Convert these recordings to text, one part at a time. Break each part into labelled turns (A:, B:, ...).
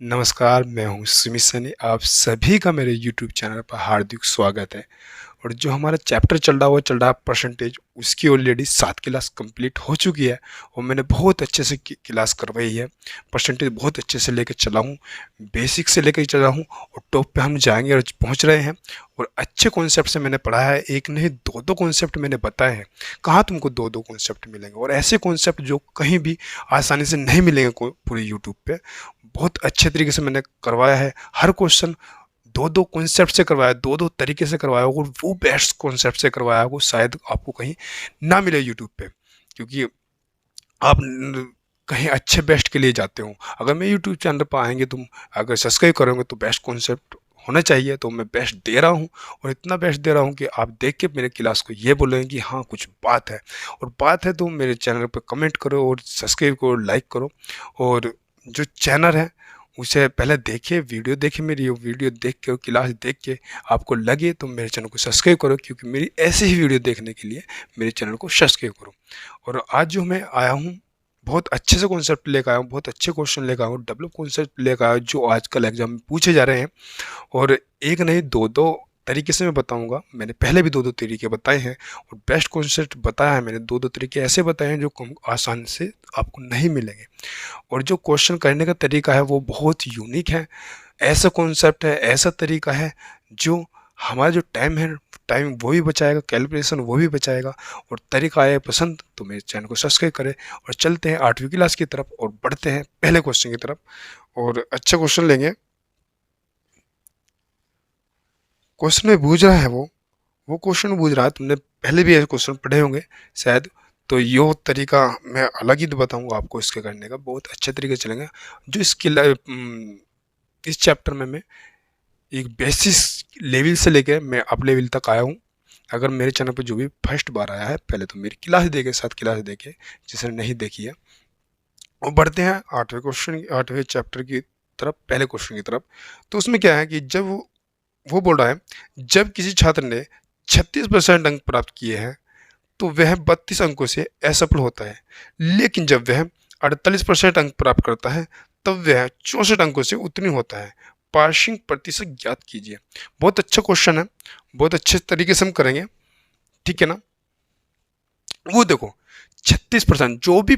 A: नमस्कार, मैं हूँ सुमित सैनी। आप सभी का मेरे यूट्यूब चैनल पर हार्दिक स्वागत है। और जो हमारा चैप्टर चल रहा है परसेंटेज, उसकी ऑलरेडी 7 क्लास कंप्लीट हो चुकी है और मैंने बहुत अच्छे से क्लास करवाई है। परसेंटेज बहुत अच्छे से लेकर चला हूँ, बेसिक से लेकर चला हूँ और टॉप पे हम जाएंगे और पहुँच रहे हैं। और अच्छे कॉन्सेप्ट से मैंने पढ़ा है, एक नहीं दो कॉन्सेप्ट मैंने बताए हैं। कहाँ तुमको दो कॉन्सेप्ट मिलेंगे, और ऐसे कॉन्सेप्ट जो कहीं भी आसानी से नहीं मिलेंगे पूरे यूट्यूब पे। बहुत अच्छे तरीके से मैंने करवाया है। हर क्वेश्चन दो कॉन्सेप्ट से करवाया, दो तरीके से करवाया, और वो बेस्ट कॉन्सेप्ट से करवाया, वो शायद आपको कहीं ना मिले यूट्यूब पे। क्योंकि आप कहीं अच्छे बेस्ट के लिए जाते हो। अगर मैं यूट्यूब चैनल पर आएंगे, तुम अगर सब्सक्राइब करोगे तो बेस्ट कॉन्सेप्ट होना चाहिए। तो मैं बेस्ट दे रहा हूँ, और इतना बेस्ट दे रहा हूँ कि आप देख के मेरे क्लास को ये बोलेंगे कि हाँ कुछ बात है। और बात है तो मेरे चैनल पर कमेंट करो और सब्सक्राइब करो, लाइक करो। और जो चैनल है उसे पहले देखिए, वीडियो देखिए, मेरी वीडियो देख के और क्लास देख के आपको लगे तो मेरे चैनल को सब्सक्राइब करो, क्योंकि मेरी ऐसे ही वीडियो देखने के लिए मेरे चैनल को सब्सक्राइब करो। और आज जो मैं आया हूँ, बहुत अच्छे से कॉन्सेप्ट लेकर आया हूँ, बहुत अच्छे क्वेश्चन लेकर आया हूँ, डेवलप कॉन्सेप्ट लेकर आया हूँ जो आजकल एग्जाम में पूछे जा रहे हैं। और एक नहीं दो तरीके से मैं बताऊंगा। मैंने पहले भी दो तरीके बताए हैं, और बेस्ट कॉन्सेप्ट बताया है मैंने। दो तरीके ऐसे बताए हैं जो आसान से आपको नहीं मिलेंगे। और जो क्वेश्चन करने का तरीका है वो बहुत यूनिक है। ऐसा कॉन्सेप्ट है, ऐसा तरीका है जो हमारा जो टाइम है, टाइम वो भी बचाएगा, कैलकुलेशन वो भी बचाएगा। और तरीका आए पसंद तो मेरे चैनल को सब्सक्राइब करें। और चलते हैं 8वीं क्लास की तरफ और बढ़ते हैं पहले क्वेश्चन की तरफ, और अच्छा क्वेश्चन लेंगे। क्वेश्चन में बूझ रहा है वो क्वेश्चन बूझ रहा है। तुमने पहले भी ऐसे क्वेश्चन पढ़े होंगे शायद। तो यो तरीका मैं अलग ही बताऊंगा आपको इसके करने का, बहुत अच्छे तरीके से चलेंगे। जो स्किल इस चैप्टर में मैं एक बेसिस लेवल से लेके मैं अप लेवल तक आया हूँ। अगर मेरे चैनल पर जो भी फर्स्ट बार आया है, पहले तो मेरी क्लास देखे, 7 क्लास देखे जिसने नहीं देखी है। और बढ़ते हैं 8वें चैप्टर की तरफ, पहले क्वेश्चन की तरफ। तो उसमें क्या है कि जब वो बोल रहा है, जब किसी छात्र ने 36% अंक प्राप्त किए हैं तो वह 32 अंकों से असफल होता है। लेकिन जब वह 48% अंक प्राप्त करता है तब वह 64 अंकों से उत्तीर्ण होता है। पासिंग प्रतिशत ज्ञात कीजिए। बहुत अच्छा क्वेश्चन है, बहुत अच्छे तरीके से हम करेंगे, ठीक है ना। वो देखो, 36% जो भी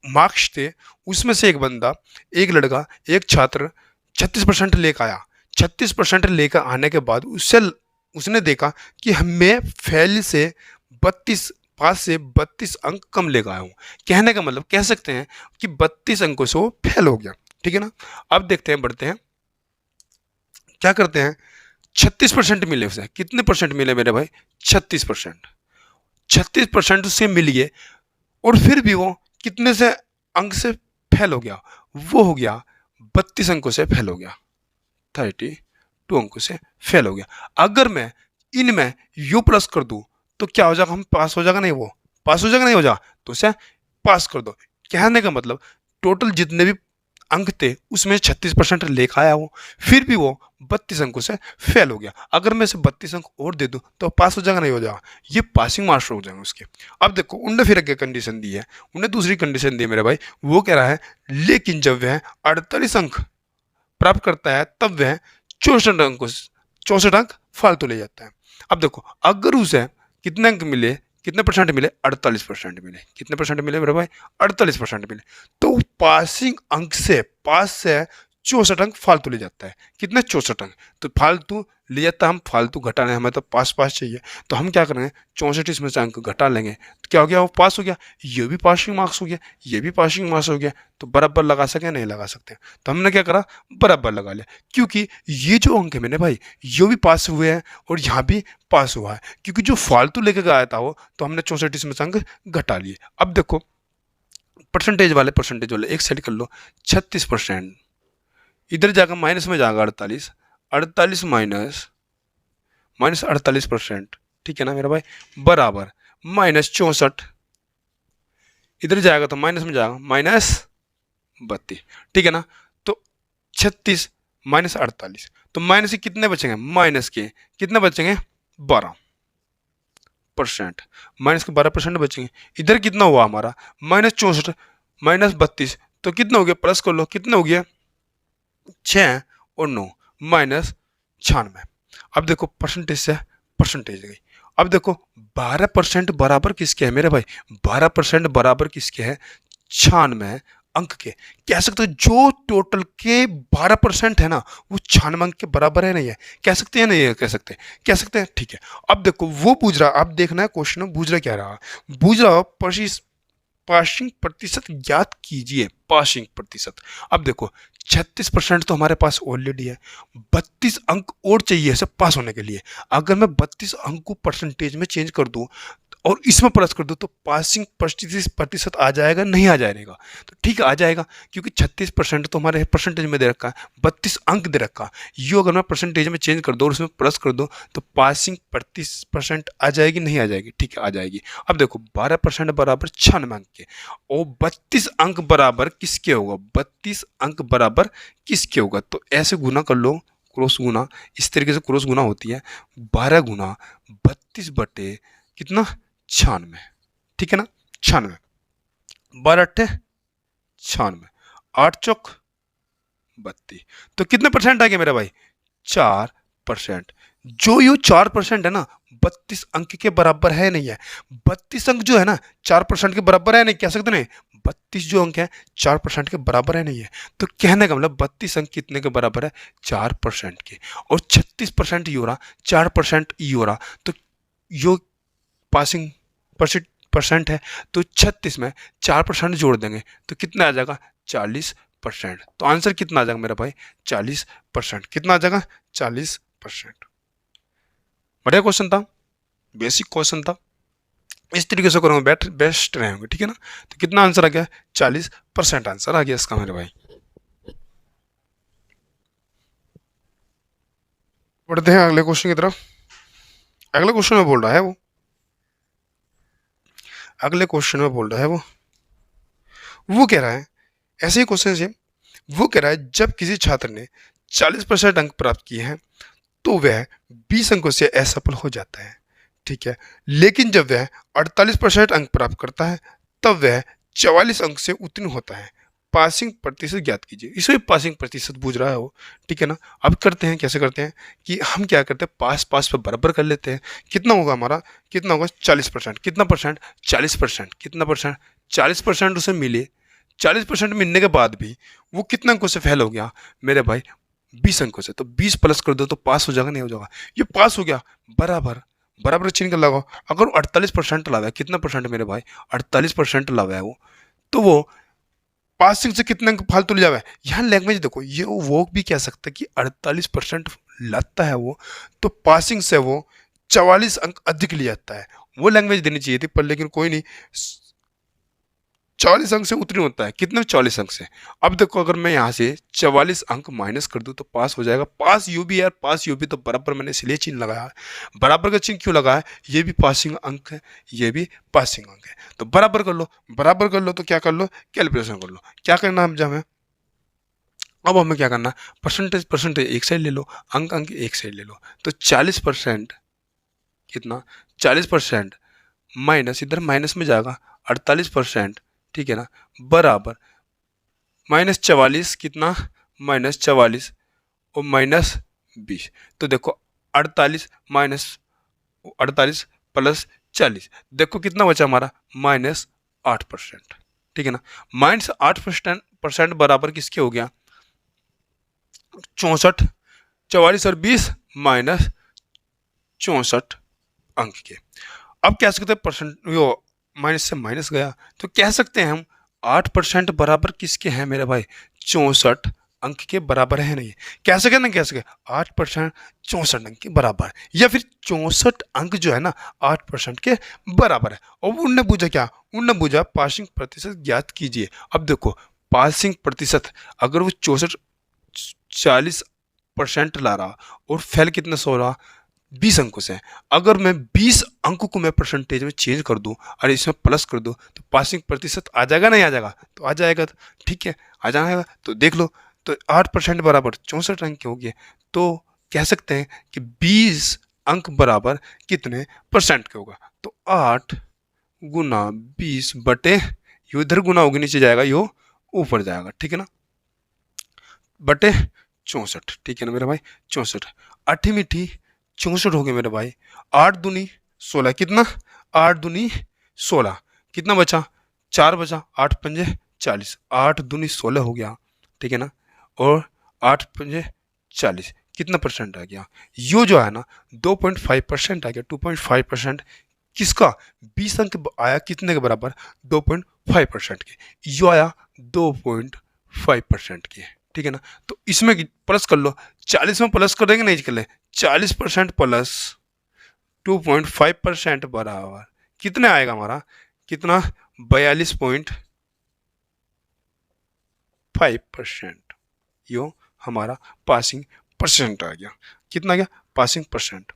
A: मार्क्स थे उसमें से एक बंदा, एक लड़का, एक छात्र 36% लेकर आया। 36% लेकर आने के बाद उसने देखा कि मैं फेल से 32 पास से 32 अंक कम लेकर आया हूँ। कहने का मतलब कह सकते हैं कि 32 अंकों से वो फेल हो गया, ठीक है ना। अब देखते हैं, बढ़ते हैं, क्या करते हैं। 36% मिले उसे, कितने परसेंट मिले मेरे भाई? 36%। 36% उससे मिल गए, और फिर भी वो कितने से अंक से फेल हो गया? वो हो गया 32 अंकों से फेल हो गया, 32 अंकों से फेल हो गया। अगर मैं इनमें यू प्लस कर दूं तो क्या हो जाएगा? हम पास हो जाएगा, नहीं वो पास हो जाएगा, नहीं हो जाएगा, तो उसे पास कर दो। कहने का मतलब टोटल जितने भी अंक थे उसमें 36% लेकर आया वो, फिर भी वो 32 अंकों से फेल हो गया। अगर मैं इसे 32 अंक और दे दूं तो पास हो जाएगा, नहीं हो जाएगा? ये पासिंग मार्क्स हो जाएंगे उसके। अब देखो, उनने फिर आगे कंडीशन दी है, उन्हें दूसरी कंडीशन दी है मेरे भाई। वो कह रहा है, लेकिन जब वह 48 अंक प्राप्त करता है तब वह 64 अंक फालतू ले जाता है। अब देखो, अगर उसे कितने अंक मिले, कितने परसेंट मिले? 48% मिले। कितने परसेंट मिले मेरे भाई? 48% मिले। तो पासिंग अंक से, पास से 64 अंक फालतू ले जाता है। कितने? 64 अंक तो फालतू ले जाता है। हम फालतू घटाने, हमें तो पास पास चाहिए, तो हम क्या करेंगे? 64 इसमें से अंक घटा लेंगे तो क्या हो गया? वो पास हो गया। ये भी पासिंग मार्क्स हो गया, ये भी पासिंग मार्क्स हो गया। तो बराबर लगा सके? नहीं लगा सकते। तो हमने क्या करा? बराबर लगा लिया, क्योंकि ये जो अंक है मैंने भाई, ये भी पास हुए हैं और यहाँ भी पास हुआ है। क्योंकि जो फालतू लेके गया था वो, तो हमने 64 इसमें से अंक घटा लिए। अब देखो, परसेंटेज वाले एक साइड कर लो। 36% इधर जाकर माइनस में जाएगा 48, 48 माइनस माइनस 48%, ठीक है ना मेरा भाई, बराबर -64। इधर जाएगा तो माइनस में जाएगा -32, ठीक है ना। तो 36 माइनस 48, तो माइनस के कितने बचेंगे? माइनस के कितने बचेंगे? 12%। माइनस के 12% बचेंगे। इधर कितना हुआ हमारा? -64 -32, तो कितना हो गया? प्लस कर लो, कितना हो गया? 6 और 9 माइनस 96। अब देखो परसेंटेज से परसेंटेज गई। अब देखो 12% बराबर किसके है मेरे भाई? 12% बराबर किसके है? 96 अंक के। कह सकते हो जो टोटल के 12% है ना वो 96 अंक के बराबर है नहीं है? कह सकते हैं नहीं कह सकते? कह सकते हैं, ठीक है। अब देखो वो पूछ रहा, अब देखना है क्वेश्चन में पूछ रहा क्या रहा। पूछ रहा पासिंग प्रतिशत ज्ञात कीजिए, पासिंग प्रतिशत। अब देखो 36% तो हमारे पास ऑलरेडी है, 32 अंक और चाहिए इसे पास होने के लिए। अगर मैं 32 अंक को परसेंटेज में चेंज कर दूं और इसमें प्लस कर दो तो पासिंग प्रतिशत आ जाएगा नहीं आ जाएगा? तो ठीक है आ जाएगा, क्योंकि 36% तो हमारे परसेंटेज में दे रखा है, 32 अंक दे रखा है। यो अगर मैं परसेंटेज में चेंज कर दो और उसमें प्लस कर दो तो पासिंग प्रतिशत आ जाएगी नहीं आ जाएगी? ठीक है आ जाएगी। अब देखो 12% बराबर 96 अंक के और 32 अंक बराबर किसके होगा? 32 अंक बराबर किसके होगा? तो ऐसे गुना कर लो, क्रॉस गुना, इस तरीके से क्रॉस गुना होती है। 12 गुना 32 बटे कितना? 96। ठीक है ना? 96, 12 अट्ठे 96, 8 चौक 32। तो कितने परसेंट आ गया मेरा भाई? 4%। जो ये 4% है ना 32 अंक के बराबर है नहीं है? 32 अंक जो है ना 4% के बराबर है नहीं, कह सकते नहीं? 32 जो अंक है 4% के बराबर है नहीं है? तो कहने का मतलब 32 अंक कितने के बराबर है? 4% के। और 36% ये हो रहा, 4% ये हो रहा, तो यो पासिंग परसेंट है। तो 36 में 4% जोड़ देंगे तो कितना आ जाएगा? 40%। तो आंसर कितना आ जाएगा मेरा भाई? 40%। कितना आ जाएगा? 40%। बढ़िया क्वेश्चन था, बेसिक क्वेश्चन था। इस तरीके से करोगे बेस्ट रहेंगे, ठीक है ना? तो कितना आंसर आ गया? 40% आंसर आ गया इसका मेरे भाई। बढ़ते हैं अगले क्वेश्चन की तरफ। अगले क्वेश्चन में बोल रहा है वो, अगले क्वेश्चन में बोल रहा है वो कह रहा है, ऐसे ही क्वेश्चन है। वो कह रहा है जब किसी छात्र ने 40% अंक प्राप्त किए हैं तो वह 20 अंकों से असफल हो जाता है, ठीक है। लेकिन जब वह 48% अंक प्राप्त करता है तब वह 44 अंक से उत्तीर्ण होता है। पासिंग प्रतिशत ज्ञात कीजिए। इसमें पासिंग प्रतिशत पूछ रहा है वो, ठीक है ना। अब करते हैं, कैसे करते हैं कि हम क्या करते हैं, पास पास पे बराबर कर लेते हैं। कितना होगा हमारा? कितना होगा? 40%। कितना परसेंट? 40%। कितना परसेंट? 40% उसे मिले। 40% मिलने के बाद भी वो कितना अंकों से फेल हो गया मेरे भाई? 20 अंकों से। तो 20 प्लस कर दो तो पास हो जाएगा नहीं हो जाएगा? ये पास हो गया। बराबर बराबर चिन्ह कर लगाओ। अगर 48% लावा है, कितना परसेंट मेरे भाई? 48% लावा है वो, तो वो पासिंग से कितने अंक फालतू ले जावे? यहाँ लैंग्वेज देखो, ये वो भी कह सकता है कि 48% लाता है वो, तो पासिंग से वो 44 अंक अधिक ले जाता है। वो लैंग्वेज देनी चाहिए थी, पर लेकिन कोई नहीं। 44 अंक से उत्तीर्ण होता है। कितने? 44 अंक से। अब देखो अगर मैं यहाँ से 44 अंक माइनस कर दूं तो पास हो जाएगा। पास यू भी यार, पास यू भी, तो बराबर मैंने इसलिए चिन्ह लगाया है। बराबर का चिन्ह क्यों लगाया है? ये भी पासिंग अंक है, ये भी पासिंग अंक है, तो बराबर कर लो। बराबर कर लो तो क्या कर लो? कैलकुलेशन कर लो। क्या करना हम जब है, अब हमें क्या करना? परसेंटेज परसेंटेज एक साइड ले लो, अंक अंक एक साइड ले लो। तो 40% कितना? 40% माइनस, इधर माइनस में जाएगा 48%, ठीक है ना, बराबर -44। कितना? -44 और -20। तो देखो 48 माइनस 48 प्लस 40, देखो कितना बचा हमारा? -8%, ठीक है ना। -8% बराबर किसके हो गया? 64। 44 और 20 -64 अंक के। अब कह सकते हैं परसेंट, यो माइनस से माइनस गया, तो कह सकते हैं हम 8% बराबर किसके हैं मेरे भाई? 64 अंक के बराबर है नहीं? कह सके ना, कह सके 8% 64 अंक के बराबर है, या फिर 64 अंक जो है ना 8% के बराबर है। और उनने पूछा क्या? उनने पूछा पासिंग प्रतिशत ज्ञात कीजिए। अब देखो पासिंग प्रतिशत, अगर वो 64 40% ला रहा और फेल कितने सो रहा? 20 अंकों से। अगर मैं 20 अंकों को मैं परसेंटेज में चेंज कर दूं और इसमें प्लस कर दूं तो पासिंग प्रतिशत आ जाएगा नहीं आ जाएगा? तो आ जाएगा, ठीक है आ जाएगा। तो देख लो, तो 8% बराबर 64 अंक के हो गए। तो कह सकते हैं कि 20 अंक बराबर कितने परसेंट के होगा? तो 8 गुना 20 बटे, यो इधर गुना होगी नीचे जाएगा, यो ऊपर जाएगा, ठीक है ना। बटे 64, ठीक है ना मेरे भाई, 64। 8 मीठी 64 हो गया मेरे भाई। 8 दूनी 16, कितना, 8 दूनी 16, कितना बचा, 4 बचा, 8 पंजे 40, 8 दूनी 16 हो गया, ठीक है ना, और 8 पंजे 40, कितना परसेंट आ गया, यो जो है ना 2.5% आ गया, 2.5%। किसका, 20 अंक आया कितने के बराबर, 2.5% के, यो आया 2.5% के, ठीक है ना। तो इसमें प्लस कर लो, 40 में प्लस कर देंगे, नहीं कर ले, 40% प्लस 2.5% बराबर कितने आएगा हमारा, कितना, 42.5%। यो हमारा पासिंग परसेंट आ गया, कितना गया, पासिंग परसेंट,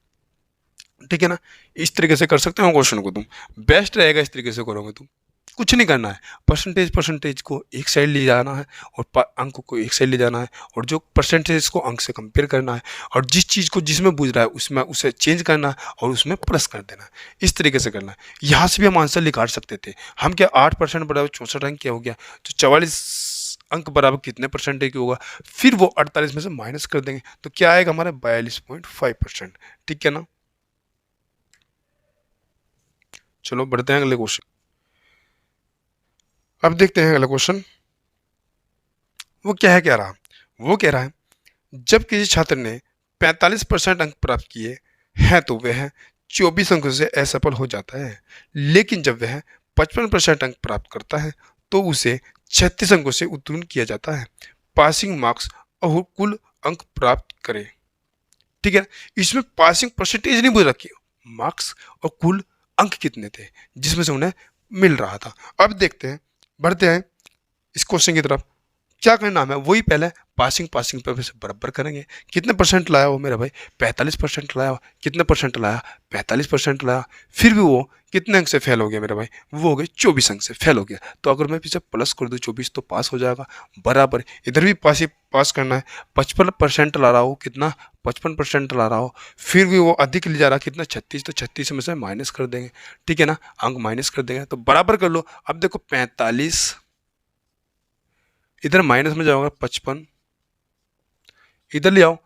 A: ठीक है ना। इस तरीके से कर सकते हो क्वेश्चन को तुम, बेस्ट रहेगा इस तरीके से करोगे तुम। कुछ नहीं करना है, परसेंटेज को एक साइड ले जाना है और अंक को एक साइड ले जाना है, और जो परसेंटेज को अंक से कंपेयर करना है, और जिस चीज़ को जिसमें बूझ रहा है उसमें उसे चेंज करना है और उसमें प्लस कर देना है, इस तरीके से करना है। यहाँ से भी हम आंसर निकाल सकते थे, हम क्या 8% बराबर 64 अंक क्या हो गया, तो 44 अंक बराबर कितने परसेंटेज की होगा, फिर वो 48 में से माइनस कर देंगे, तो क्या आएगा हमारा 42.5%, ठीक है ना। चलो बढ़ते हैं अगले क्वेश्चन। अब देखते हैं अगला क्वेश्चन, वो क्या है, कह रहा, वो कह रहा है जब किसी छात्र ने 45% अंक प्राप्त किए हैं तो वह 24 अंकों से असफल हो जाता है, लेकिन जब वह 55% अंक प्राप्त करता है तो उसे 36 अंकों से उत्तीर्ण किया जाता है। पासिंग मार्क्स और कुल अंक प्राप्त करें, ठीक है। इसमें पासिंग परसेंटेज नहीं बोल रखी, मार्क्स और कुल अंक कितने थे जिसमें से उन्हें मिल रहा था। अब देखते हैं, बढ़ते हैं इस क्वेश्चन की तरफ। क्या करना हमें, वही पहले पासिंग पासिंग पे से बराबर करेंगे। कितने परसेंट लाया वो मेरा भाई, 45% लाया, कितने परसेंट लाया, 45% लाया, फिर भी वो कितने अंक से फेल हो गया मेरा भाई, वो हो गए 24 अंक से फेल हो गया। तो अगर मैं पीछे प्लस कर दूँ 24 तो पास हो जाएगा, बराबर इधर भी पास करना है। 55% ला रहा हो, कितना, 55% ला रहा हो, फिर भी वो अधिक ले जा रहा, कितना, 36, तो 36 में से माइनस कर देंगे, ठीक है ना, अंक माइनस कर देंगे, तो बराबर कर लो। अब देखो 45 इधर माइनस में जाओगे 55, इधर ले आओ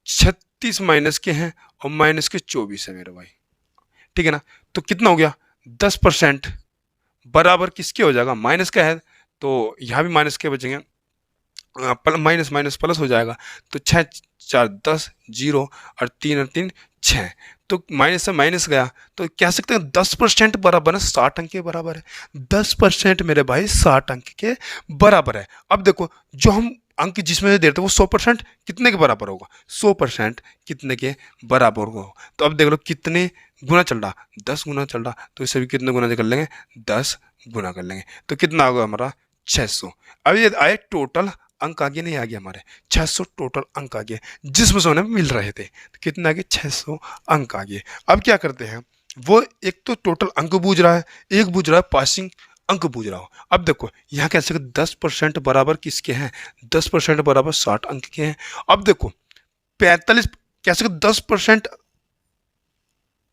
A: 36 माइनस के हैं और माइनस के 24 है मेरे भाई, ठीक है ना। तो कितना हो गया, 10% बराबर किसके हो जाएगा, माइनस का है तो यहाँ भी माइनस के बचेंगे, माइनस माइनस प्लस हो जाएगा, तो 6 4 10 0 और 3 और 3 6, तो माइनस से माइनस गया, तो कह सकते हैं 10% बराबर है 60 अंक के बराबर है। 10% मेरे भाई 60 अंक के बराबर है। अब देखो जो हम अंक जिसमें से देते हैं वो 100% कितने के बराबर होगा, 100% कितने के बराबर होगा। तो अब देख लो कितने गुना चल रहा, 10 गुना चल रहा, तो इसे भी कितने गुना कर लेंगे, 10 गुना कर लेंगे, तो कितना होगा हमारा 600। अब ये आए टोटल अंक आगे नहीं आ गया हमारे, 600 टोटल अंक आ गए जिसमें से उन्हें मिल रहे थे, तो कितना आ गया, 600 अंक आ गए। अब क्या करते हैं, वो एक तो टोटल अंक बूझ रहा है, एक बूझ रहा है पासिंग अंक बूझ रहा हो। अब देखो यहाँ कैसे 10% बराबर किसके हैं, 10% बराबर 60 अंक के हैं। अब देखो 45 कैसे 10%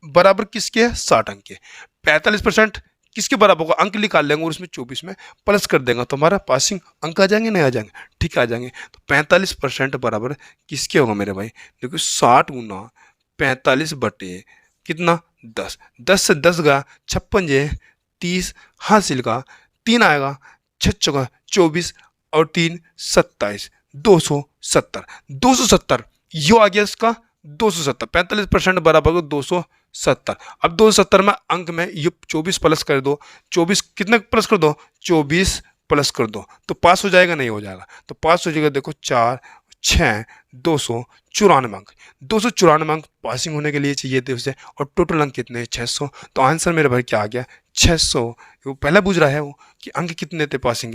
A: बराबर किसके है, 60 अंक के, 45% किसके बराबर होगा, अंक निकाल लेंगे और उसमें 24 में प्लस कर देंगे तो हमारा पासिंग अंक आ जाएंगे, नहीं आ जाएंगे, ठीक आ जाएंगे। तो 45% बराबर किसके होगा मेरे भाई, देखो 60 गुना 45 बटे कितना 10, 10 से 10 गया 56 जे 30 हासिल का 3 आएगा, 6 चौका 24 और 3 27, 270, 270 यो आ गया इसका 270, 45% बराबर को 270। अब 270 में अंक में ये 24 प्लस कर दो, 24 कितने प्लस कर दो, 24 प्लस कर दो, तो पास हो जाएगा, नहीं हो जाएगा, तो पास हो जाएगा, देखो 4 6 294 अंक, 294 अंक पासिंग होने के लिए चाहिए थे उसे, और टोटल अंक कितने 600। तो आंसर मेरे भाई क्या आ गया 600। वो पहले पूछ रहा है वो कि अंक कितने थे पासिंग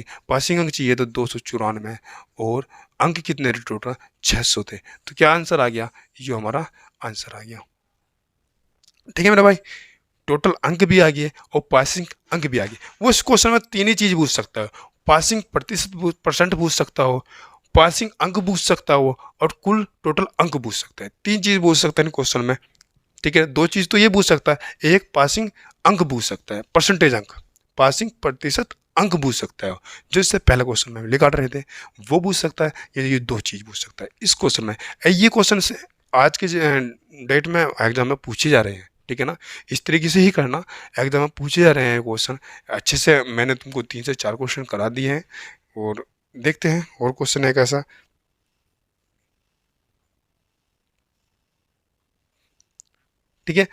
A: अंक चाहिए तो 294 और अंक कितने थे टोटल 600 थे, तो क्या आंसर आ गया, ये हमारा आंसर आ गया, ठीक है मेरा भाई। टोटल अंक भी आ गए और पासिंग अंक भी आ गए। वो इस क्वेश्चन में तीन ही चीज पूछ सकता है, पासिंग प्रतिशत परसेंट पूछ सकता हो, पासिंग अंक पूछ सकता हो और कुल टोटल अंक पूछ सकता है, तीन चीज पूछ सकता है क्वेश्चन में, ठीक है। दो चीज तो ये पूछ सकता है, एक पासिंग अंक पूछ सकता है, परसेंटेज अंक, पासिंग प्रतिशत अंक पूछ सकता है, जो इससे पहले क्वेश्चन में लिखा रहे थे वो पूछ सकता है, ये दो चीज पूछ सकता है इस क्वेश्चन में। ये क्वेश्चन से आज के डेट में एग्जाम में पूछे जा रहे हैं, ठीक है ना। इस तरीके से ही करना, एग्जाम में पूछे जा रहे हैं क्वेश्चन अच्छे से। मैंने तुमको 3 से 4 क्वेश्चन करा दिए हैं, और देखते हैं और क्वेश्चन है कैसा। ठीक है,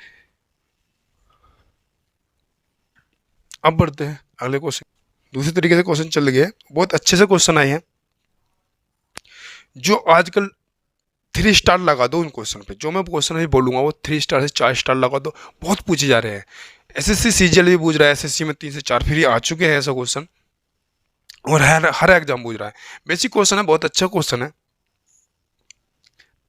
A: अब बढ़ते हैं अगले क्वेश्चन। दूसरी तरीके से क्वेश्चन चल गए, बहुत अच्छे से क्वेश्चन आए हैं। जो आजकल 3 स्टार लगा दो उन क्वेश्चन पे, जो मैं क्वेश्चन अभी बोलूंगा वो 3 स्टार से 4 स्टार लगा दो, बहुत पूछे जा रहे हैं। एसएससी सीजीएल भी पूछ रहा है, एसएससी में 3 से 4 फिर आ चुके हैं ऐसा क्वेश्चन, और हर एग्जाम पूछ रहा है। बेसिक क्वेश्चन है, बहुत अच्छा क्वेश्चन है।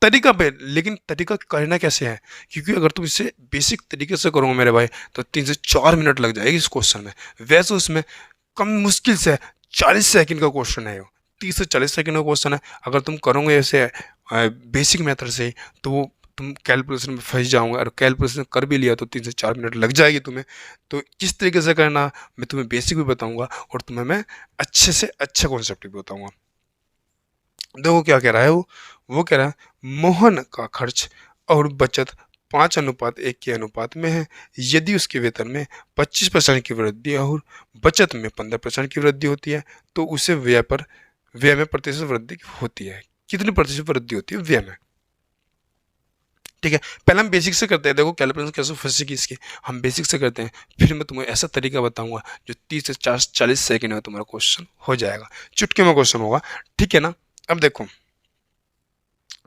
A: तरीका पे, लेकिन तरीका करना कैसे है, क्योंकि अगर तुम इसे बेसिक तरीके से करोगे मेरे भाई तो 3 से 4 मिनट लग जाएगी इस क्वेश्चन में। वैसे उसमें कम मुश्किल से 40 सेकंड का क्वेश्चन है, 30 से 40 सेकंड का क्वेश्चन है। अगर तुम करोगे ऐसे बेसिक मेथड से तो वो तुम कैलकुलेशन में फंस जाओगे, और कैलकुलेशन कर भी लिया तो 3 से 4 मिनट लग जाएगी तुम्हें। तो किस तरीके से करना मैं तुम्हें बेसिक भी बताऊंगा, और तुम्हें मैं अच्छे से अच्छा कॉन्सेप्ट भी बताऊंगा। देखो क्या कह रहा है वो कह रहा है मोहन का खर्च और बचत 5:1 के अनुपात में है। यदि उसके वेतन में 25% की वृद्धि और बचत में 15% की वृद्धि होती है तो उसे व्यय में प्रतिशत वृद्धि होती है। कितनी प्रतिशत वृद्धि होती है व्यय में? ठीक है, पहले हम बेसिक से करते हैं। देखो कैलकुलेशन कैसे फंसेगी इसकी, हम बेसिक से करते हैं, फिर मैं तुम्हें ऐसा तरीका बताऊंगा जो 30 से 40 सेकंड में तुम्हारा क्वेश्चन हो जाएगा, चुटकी में क्वेश्चन होगा। ठीक है ना। अब देखो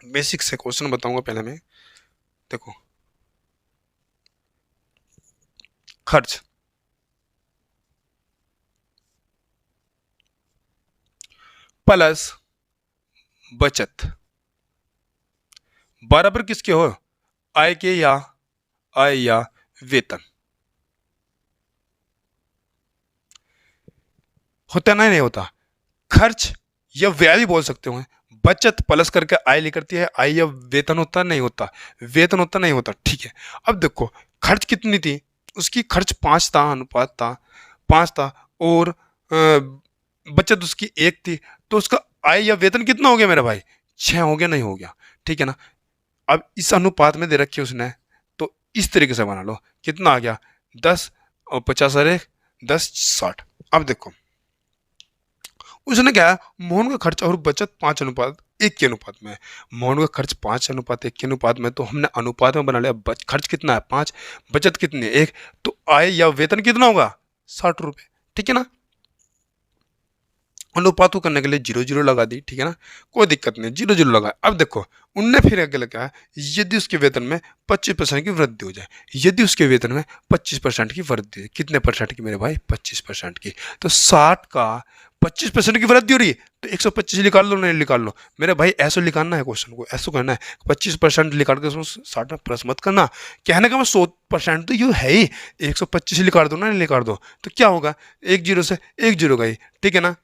A: बेसिक से क्वेश्चन बताऊंगा पहले मैं। देखो खर्च प्लस बचत बराबर किसके हो? आय के, या आय या वेतन। होता ना, नहीं होता। खर्च या व्यय भी बोल सकते हो। बचत प्लस करके आय लिखती है, आय या वेतन होता नहीं होता, वेतन होता नहीं होता। ठीक है, अब देखो खर्च कितनी थी, उसकी खर्च 5 था, अनुपात था 5 था, और बचत उसकी 1 थी, तो उसका आय या वेतन कितना हो गया मेरा भाई? 6 हो गया, नहीं हो गया? ठीक है ना। अब इस अनुपात में दे रखी है उसने, तो इस तरीके से बना लो। कितना आ गया? 10 और 50 और 1 10 60। अब देखो उसने क्या है, मोहन का खर्च और बचत 5:1 के अनुपात में है। मोहन का खर्च 5:1 के अनुपात में, तो हमने अनुपात में बना लिया। खर्च कितना है? 5, बचत कितनी है? 1, तो आय या वेतन कितना होगा? 60 रुपये। ठीक है ना। अनुपात को करने के लिए 0 0 लगा दी, ठीक है ना, कोई दिक्कत नहीं, 0 0 लगा। अब देखो उनने फिर आगे लगा, यदि उसके वेतन में 25% की वृद्धि हो जाए, यदि उसके वेतन में 25% की वृद्धि है, कितने परसेंट की मेरे भाई? 25% की। तो 60 का 25% की वृद्धि हो रही है, तो 125 निकाल लो, नहीं निकाल लो मेरे भाई। ऐसा लिखाना है क्वेश्चन को, ऐसा करना है। 25% निकाल के उसमें 60 में प्लस मत करना। कहने का मैं 100% तो ये है ही, 125 निकाल दो ना, नहीं निकाल दो तो क्या होगा? 1 0 से 1 0 गई, ठीक है ना।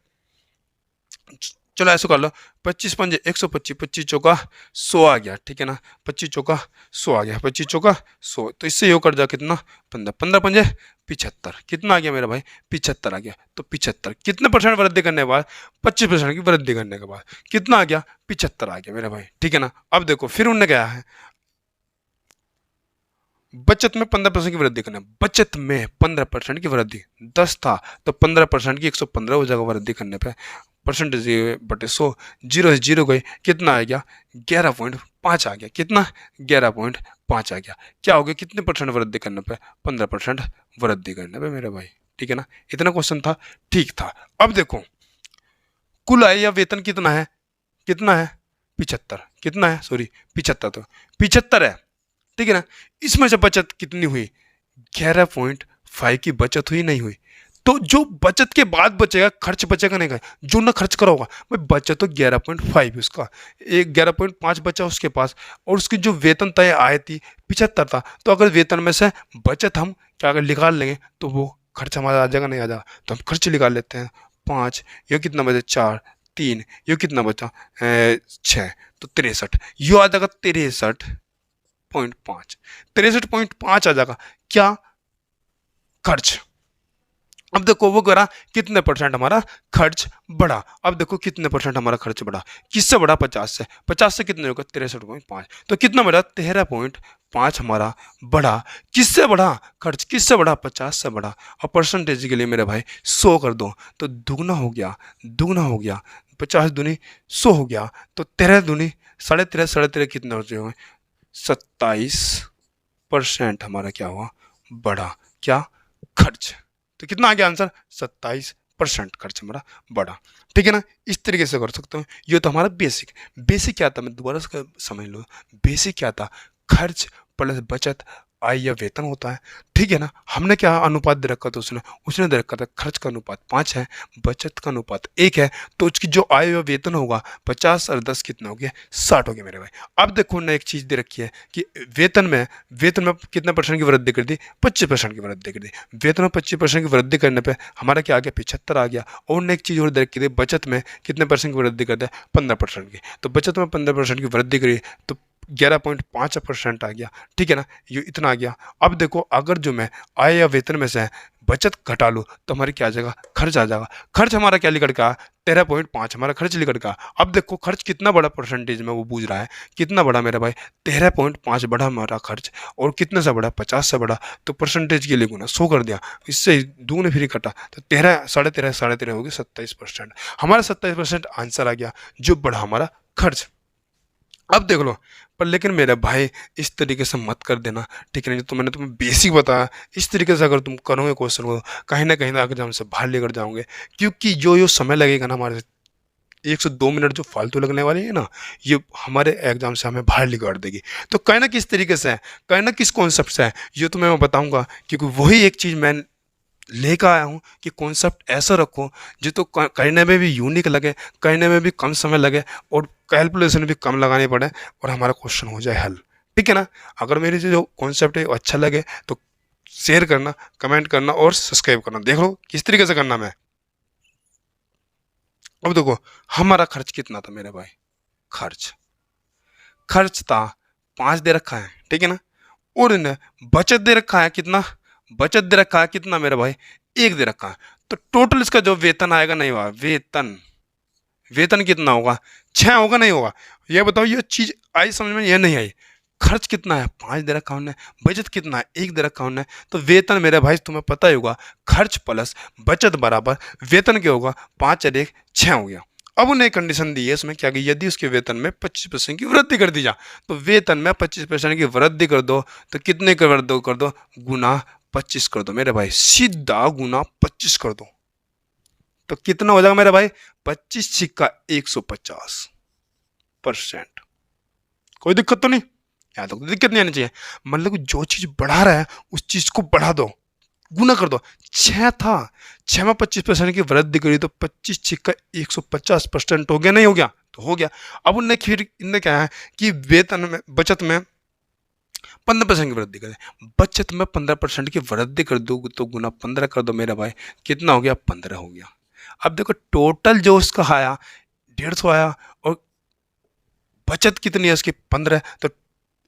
A: चलो ऐसा कर लो, 25×5 125, 25 चौका 100 आ गया, ठीक है ना। 25 चौका 100 आ गया, 25 चौका 100, तो इससे योग कर जा कितना? 15, 15×5 75, कितना आ गया मेरा भाई? 75 आ गया। तो 75 कितने परसेंट वृद्धि करने के बाद? 25% की वृद्धि करने के बाद कितना आ गया? 75 आ गया मेरा भाई, ठीक है ना। अब देखो फिर उनने क्या है, बचत में 15% की वृद्धि करना। बचत में 15% की वृद्धि, 10 था तो 15% की 115 हो जाएगा वृद्धि करने पे। परसेंटेज बटे 100, 0 से 0 गए, कितना आ गया? 11.5 आ गया। कितना? 11.5 आ गया। क्या हो गया? कितने परसेंट वृद्धि करने पे? 15% वृद्धि करने पे मेरे भाई, ठीक है ना। इतना क्वेश्चन था, ठीक था। अब देखो कुल आय या वेतन कितना है? कितना है? 75। कितना है? सॉरी 75, तो 75 है, ठीक है ना। इसमें से बचत कितनी हुई? 11.5 की बचत हुई, नहीं हुई? तो जो बचत के बाद बचेगा, खर्च बचेगा नहीं का, जो ना खर्च करा होगा भाई, बचत तो 11.5 उसका, एक 11.5 बचा उसके पास, और उसकी जो वेतन तय आय थी 75 था। तो अगर वेतन में से बचत हम क्या अगर निकाल लेंगे तो वो खर्च हमारा आ जाएगा, नहीं आ जाएगा? तो हम खर्च निकाल लेते हैं। 5, ये कितना बचा? 4, 3, ये कितना बचा? 6, तो 63, यो आ जाएगा 63.5, 63.5 आ जाएगा क्या? खर्च। अब देखो वो करा कितने परसेंट हमारा खर्च बढ़ा। अब देखो कितने परसेंट हमारा खर्च बढ़ा, किससे बढ़ा, 50 से। 50 से कितने होगा, 63.5। तो कितना बढ़ा, 13.5 हमारा बढ़ा। किससे बढ़ा, खर्च किससे बढ़ा, 50 से बढ़ा। और परसेंटेज के लिए मेरे भाई 100 कर दो तो दुगना हो गया, दुगना हो गया। 50 दूनी 100 हो गया, तो 13 दूनी 13.5, 13.5 कितने हो गए, 27% हमारा क्या हुआ, बढ़ा, क्या, खर्च। तो कितना आ गया आंसर, 27% खर्च हमारा बढ़ा। ठीक है ना, इस तरीके से कर सकते हो। ये तो हमारा बेसिक। बेसिक क्या था, मैं दोबारा से समझ लो, बेसिक क्या था, खर्च प्लस बचत, आय या वेतन होता है। ठीक है ना, हमने क्या अनुपात दे रखा था, उसने उसने दे रखा था खर्च का अनुपात 5 है, बचत का अनुपात 1 है। तो उसकी जो आय या वेतन होगा 50 और 10 कितना हो गया, 60 हो गया मेरे भाई। अब देखो ना एक चीज दे रखी है कि वेतन में कितने परसेंट की वृद्धि कर दी, 25% की वृद्धि कर दी। वेतन में 25% की वृद्धि करने पे हमारा क्या आ गया, 75 आ गया। और ने एक चीज और दे रखी थी, बचत में कितने परसेंट की वृद्धि कर दिया, 15% की। तो बचत में 15% की वृद्धि करी तो 11.5% आ गया। ठीक है ना, ये इतना आ गया। अब देखो अगर जो मैं आय या वेतन में से बचत घटा लूँ तो हमारी क्या आ जाएगा, खर्च आ जाएगा। खर्च हमारा क्या लिखट का, 13.5 हमारा खर्च लिखट का। अब देखो खर्च कितना बड़ा परसेंटेज में वो पूछ रहा है, कितना बड़ा मेरा भाई, 13.5 बढ़ा हमारा खर्च। और कितने से बढ़ा, 50 से बढ़ा। तो परसेंटेज के लिए गुना 100 कर दिया, इससे दूने फिर कटा तो 13, 13.5, 13.5 हो गया 27%। हमारा 27% आंसर आ गया, जो बढ़ा हमारा खर्च। अब देख लो, पर लेकिन मेरे भाई इस तरीके से मत कर देना। ठीक है, नहीं तो मैंने तुम्हें बेसिक बताया, इस तरीके से अगर तुम करोगे क्वेश्चन को, कहीं ना कहीं एग्जाम से बाहर लेकर जाओगे। क्योंकि जो समय लगेगा ना हमारे, 102 मिनट जो फालतू लगने वाली है ना, ये हमारे एग्जाम से हमें बाहर निकाल देगी। तो कहीं ना किस तरीके से है, कहीं ना किस कॉन्सेप्ट से है, ये तो मैं बताऊंगा। क्योंकि वही एक चीज़ मैं लेकर आया हूँ कि कॉन्सेप्ट ऐसा रखो जो तो करने में भी यूनिक लगे, करने में भी कम समय लगे, और कैलकुलेशन भी कम लगानी पड़े, और हमारा क्वेश्चन हो जाए हल। ठीक है ना, अगर मेरी जो कॉन्सेप्ट है वो अच्छा लगे तो शेयर करना, कमेंट करना और सब्सक्राइब करना। देख लो किस तरीके से करना मैं। अब देखो हमारा खर्च कितना था मेरे भाई, खर्च खर्च था 5 दे रखा है। ठीक है ना, और इन्हें बचत दे रखा है कितना, बचत दे रखा है कितना मेरे भाई, 1 दे रखा है। तो टोटल इसका जो वेतन आएगा, नहीं हुआ वेतन, वेतन कितना होगा, 6 होगा, नहीं होगा। ये बताओ, ये चीज आई समझ में, ये नहीं आई। खर्च कितना है, 5 दे रखा उन्हें, बचत कितना है, 1 दे रखा उन्हें। तो वेतन मेरे भाई तुम्हें पता ही होगा, खर्च प्लस बचत बराबर वेतन क्या होगा, 5 और 1 6 हो गया। अब उन्हें कंडीशन दी है इसमें क्या कि यदि उसके वेतन में 25% की वृद्धि कर दी जा, तो वेतन में 25% की वृद्धि कर दो, तो कितने की वृद्धि कर दो, गुना 25 कर दो मेरे भाई, सीधा गुना 25 कर दो। तो कितना हो जाएगा मेरे भाई, 25 छिक्का 150%। कोई दिक्कत तो नहीं, याद रखो दिक्कत नहीं आनी चाहिए। मतलब जो चीज बढ़ा रहा है उस चीज को बढ़ा दो, गुना कर दो। 6 था, 6 में 25% की वृद्धि करी तो 25 छिक्का 150% हो गया, नहीं हो गया, तो हो गया। अब उनने फिर इनने क्या है कि वेतन में, बचत में 15% की वृद्धि करें, बचत में 15% की वृद्धि कर दो तो गुना 15 कर दो मेरा भाई, कितना हो गया, 15 हो गया। अब देखो टोटल जो उसका आया 150 आया, और बचत कितनी है उसकी, 15। तो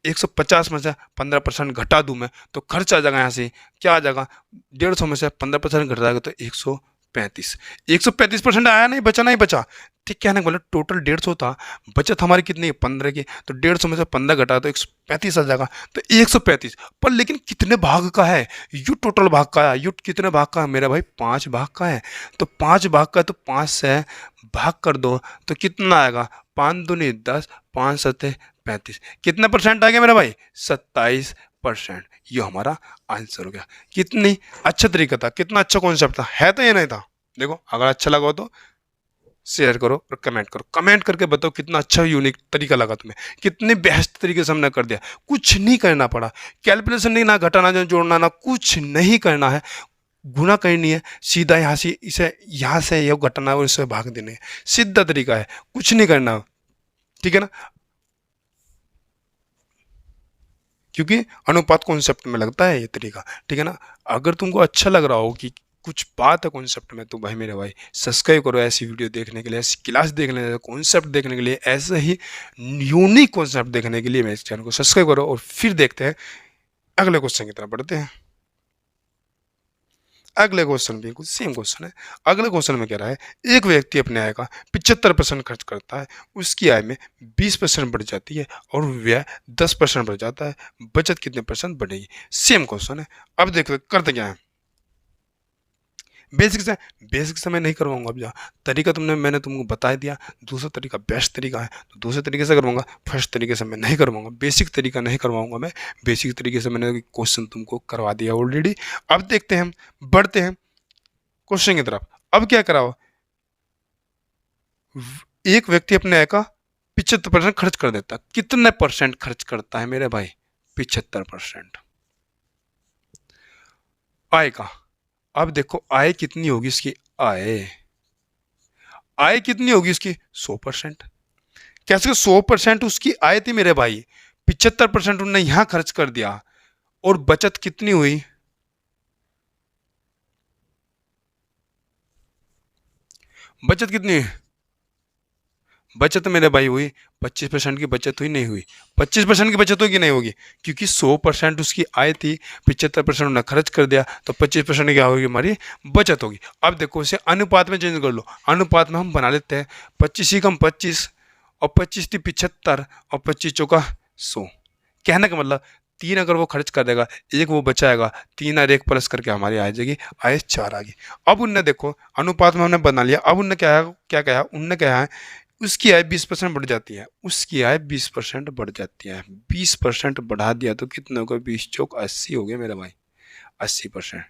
A: 150 में से 15% घटा दूं मैं तो खर्च आ जाएगा यहाँ से, क्या आ जाएगा, 150 में से 15% घट जाएगा तो 135। 135% आया, नहीं बचा, नहीं बचा। ठीक, कहने का बोले टोटल 150 था, बचत हमारी कितनी है, 15 की। तो 150 में से 15 घटा तो 135 आ जाएगा, तो 135। पर लेकिन कितने भाग का है, यू टोटल भाग का है, यू कितने भाग का है मेरा भाई, 5 भाग का है। तो 5 भाग का, तो 5 से भाग कर दो तो कितना आएगा, 5 दूनी 10, 5 सत्ते 35। कितना परसेंट आ गया मेरा भाई, 27%। ये हमारा आंसर हो गया। कितनी अच्छा तरीका था, कितना अच्छा कॉन्सेप्ट था, है तो ये नहीं था। देखो अगर अच्छा लगा हो तो शेयर करो और कमेंट करो, कमेंट करके बताओ कितना अच्छा यूनिक तरीका लगा तुम्हें, कितने बेस्ट तरीके से हमने कर दिया। कुछ नहीं करना पड़ा, कैलकुलेशन नहीं, ना घटाना, ना जोड़ना, ना कुछ नहीं करना है, गुना करनी है सीधा, यहाँ से इसे, यहाँ से ये घटाना है और इसे भाग देने है, सीधा तरीका है, कुछ नहीं करना। ठीक है ना, क्योंकि अनुपात कॉन्सेप्ट में लगता है ये तरीका। ठीक है ना, अगर तुमको अच्छा लग रहा हो कि कुछ बात है कॉन्सेप्ट में, तो भाई मेरे भाई सब्सक्राइब करो ऐसी वीडियो देखने के लिए, ऐसी क्लास देखने के लिए, कॉन्सेप्ट देखने के लिए, ऐसे ही यूनिक कॉन्सेप्ट देखने के लिए मेरे चैनल को सब्सक्राइब करो। और फिर देखते हैं अगले क्वेश्चन की तरफ बढ़ते हैं। अगले क्वेश्चन भी कुछ सेम क्वेश्चन है। अगले क्वेश्चन में कह रहा है एक व्यक्ति अपने आय का 75% खर्च करता है, उसकी आय में 20% बढ़ जाती है और व्यय 10% बढ़ जाता है, बचत कितने परसेंट बढ़ेगी। सेम क्वेश्चन है। अब देखो करते क्या है, बेसिक से मैं नहीं करवाऊंगा। अब जा तरीका मैंने तुमको बता दिया, दूसरा तरीका बेस्ट तरीका है तो दूसरे तरीके से करवाऊंगा, फर्स्ट तरीके से मैं नहीं करवाऊंगा, बेसिक तरीका नहीं करवाऊंगा मैं, बेसिक तरीके से मैंने क्वेश्चन तुमको करवा दिया ऑलरेडी। अब देखते हैं हम, बढ़ते हैं क्वेश्चन की तरफ। अब क्या कराओ, एक व्यक्ति अपने आय का 75% खर्च कर देता, कितने परसेंट खर्च करता है मेरे भाई, 75% आय का। अब देखो आय कितनी होगी इसकी, आय कितनी होगी इसकी 100%। कैसे 100% उसकी आय थी मेरे भाई, 75% उन्होंने यहां खर्च कर दिया और बचत कितनी हुई, बचत कितनी हुई, बचत मेरे भाई हुई 25% की बचत हुई, नहीं हुई 25% की बचत होगी, नहीं होगी, क्योंकि 100% उसकी आय थी, 75% उन्होंने खर्च कर दिया, तो 25% क्या होगी हमारी बचत होगी। अब देखो इसे अनुपात में चेंज कर लो, अनुपात में हम बना लेते हैं 25 ही कम 25 और 25 थी 75 और 25 चौका 100। कहने का मतलब 3 अगर वो खर्च कर देगा, एक वो बचाएगा, 3 और 1 प्लस करके हमारी आ जाएगी आय 4 आ गई। अब उनने देखो अनुपात में हमने बना लिया, अब उनने क्या कहा, उनने कहा है उसकी आय 20% बढ़ जाती है, उसकी आय 20% बढ़ जाती है, 20% बढ़ा दिया तो कितना होगा, 20 चौक 80 हो गया मेरा भाई, 80%।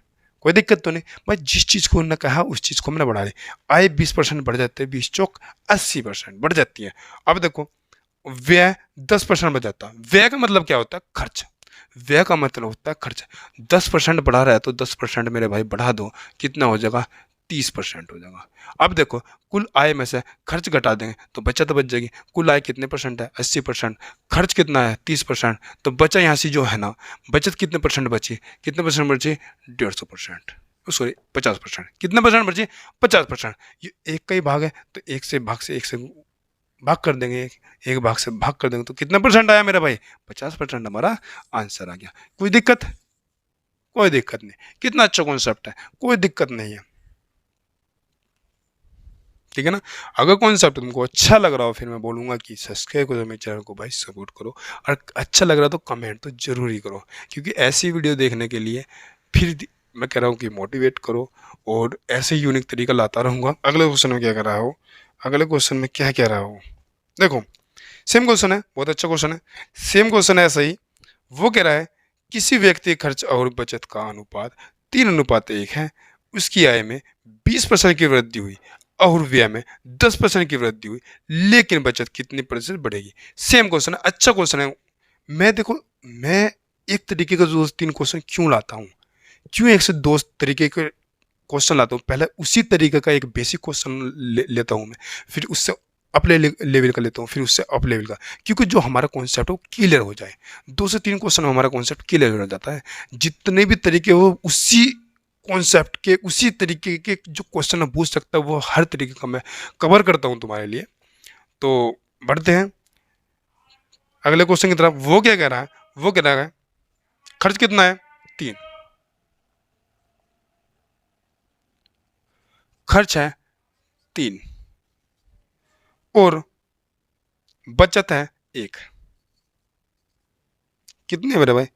A: कोई दिक्कत तो नहीं भाई, जिस चीज को उन्होंने कहा उस चीज को मैंने बढ़ा दी, आय 20% बढ़ जाते हैं, 20 चौक 80% बढ़ जाती है। अब देखो व्यय 10% बढ़ जाता है, व्यय का मतलब क्या होता है, खर्च, व्यय का मतलब होता है खर्च। 10% बढ़ा रहा है तो 10% मेरे भाई बढ़ा दो, कितना हो जाएगा, 30% हो जाएगा। अब देखो कुल आय में से खर्च घटा देंगे तो बचत बच जाएगी। कुल आय कितने परसेंट है, 80%, खर्च कितना है 30%, तो बचा यहाँ से जो है ना, बचत कितने परसेंट बची, कितने परसेंट बची, 150%, सॉरी 50%, कितने परसेंट बची, 50%। ये एक का ही भाग है तो एक से भाग कर देंगे, एक भाग से भाग कर देंगे तो कितना परसेंट आया मेरा भाई, 50% हमारा आंसर आ गया। कोई दिक्कत, कोई दिक्कत नहीं, कितना अच्छा कॉन्सेप्ट है, कोई दिक्कत नहीं है, ठीक है ना। अगर कॉन्सेप्ट तुमको अच्छा लग रहा हो फिर मैं बोलूंगा कि सब्सक्राइब करो मेरे चैनल को भाई, सपोर्ट करो, और अच्छा लग रहा तो कमेंट तो जरूर ही करो, क्योंकि ऐसी वीडियो देखने के लिए फिर मैं कह रहा हूँ कि मोटिवेट करो, और ऐसे यूनिक तरीका लाता रहूँगा। अगले क्वेश्चन में क्या कर रहा हो, अगले क्वेश्चन में क्या कह रहा हो, देखो सेम क्वेश्चन है, बहुत अच्छा क्वेश्चन है, सेम क्वेश्चन है ऐसा ही। वो कह रहा है किसी व्यक्ति के खर्च और बचत का अनुपात 3:1 है, उसकी आय में 20% की वृद्धि हुई और व्यय में 10% की वृद्धि हुई, लेकिन बचत कितनी प्रतिशत बढ़ेगी। सेम क्वेश्चन है, अच्छा क्वेश्चन है। मैं देखो मैं एक तरीके का दो तीन क्वेश्चन क्यों लाता हूँ, क्यों एक से दो तरीके के क्वेश्चन लाता हूँ, पहले उसी तरीके का एक बेसिक क्वेश्चन लेता हूँ मैं, फिर उससे अप लेवल का लेता हूँ, फिर उससे अप लेवल का, क्योंकि जो हमारा कॉन्सेप्ट हो क्लियर हो जाए। 2 से 3 क्वेश्चन में हमारा कॉन्सेप्ट क्लियर हो जाता है। जितने भी तरीके हो उसी कॉन्सेप्ट के, उसी तरीके के जो क्वेश्चन मैं पूछ सकता हूँ वो हर तरीके का मैं कवर करता हूँ तुम्हारे लिए। तो बढ़ते हैं अगले क्वेश्चन की तरफ। वो क्या कह रहा है, वो कह रहा है खर्च कितना है, 3, खर्च है 3 और बचत है 1, कितनी है मेरे भाई,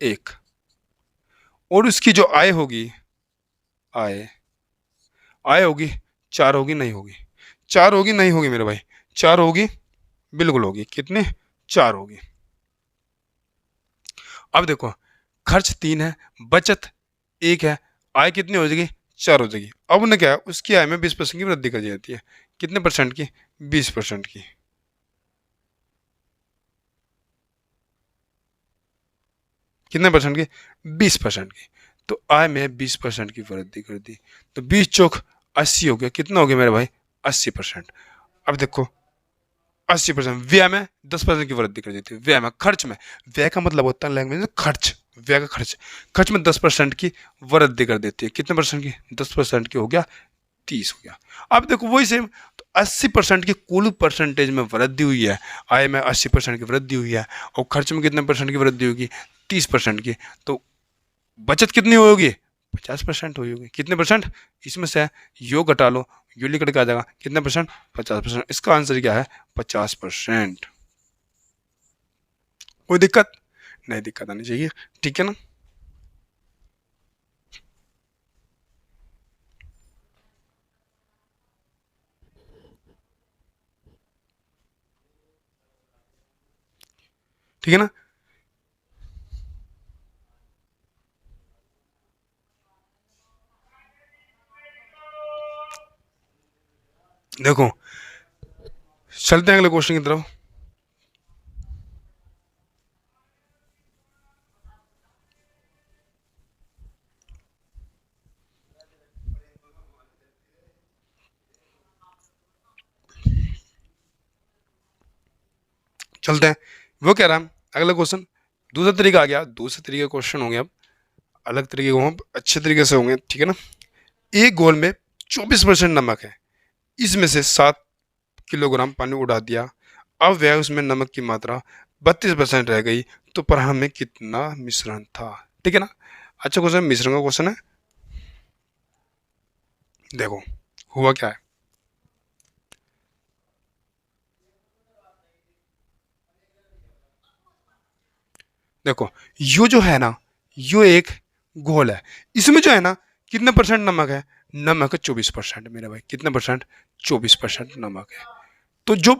A: 1, और उसकी जो आय होगी, आय आय होगी 4 होगी, नहीं होगी, 4 होगी, नहीं होगी मेरे भाई, 4 होगी, बिल्कुल होगी, कितने, 4 होगी। अब देखो खर्च 3 है, बचत 1 है, आय कितनी हो जाएगी, 4 हो जाएगी। अब उन्हें क्या है, उसकी आय में 20% की वृद्धि कर दी जाती है, कितने परसेंट की, 20% की, कितने परसेंट की, 20% की। तो आय में 20% की वृद्धि कर दी, तो 20 चौक 80 हो गया, कितना हो गया मेरे भाई, 80%। अब देखो 80%, व्यय में 10% की वृद्धि कर देती है, व्यय में, खर्च में, व्यय का मतलब होता है लैंग्वेज में खर्च, व्यय का खर्च, खर्च में 10% की वृद्धि कर देती है, कितने परसेंट की, 10% की हो गया, 30 हो गया। अब देखो वही सेम, तो 80% की कुल परसेंटेज में वृद्धि हुई है, आय में 80% की वृद्धि हुई है, और खर्च में कितने परसेंट की वृद्धि होगी, 30% की, तो बचत कितनी होगी, 50% हुई होगी। कितने परसेंट? इसमें से यो घटा लो, यो लिखट के आ जाएगा कितने परसेंट? 50%। इसका आंसर क्या है? 50%। कोई दिक्कत नहीं? दिक्कत आनी चाहिए, ठीक है ना। ठीक है ना। देखो चलते हैं अगले क्वेश्चन की तरफ। चलते हैं। वो कह रहा है अगला क्वेश्चन, दूसरा तरीका आ गया, दूसरे तरीके क्वेश्चन होंगे अब, अलग तरीके को हम अच्छे तरीके से होंगे, ठीक है ना। एक गोल में 24% नमक है, इसमें से 7 किलोग्राम पानी उड़ा दिया, अब वह उसमें नमक की मात्रा 32% रह गई, तो पर हमें कितना मिश्रण था? ठीक है ना। अच्छा क्वेश्चन, मिश्रण का क्वेश्चन है। देखो हुआ क्या है, देखो यो जो है ना, यो एक घोल है, इसमें जो है ना कितने परसेंट नमक है? नमक है 24% मेरे भाई। कितने परसेंट? 24% नमक है। तो जो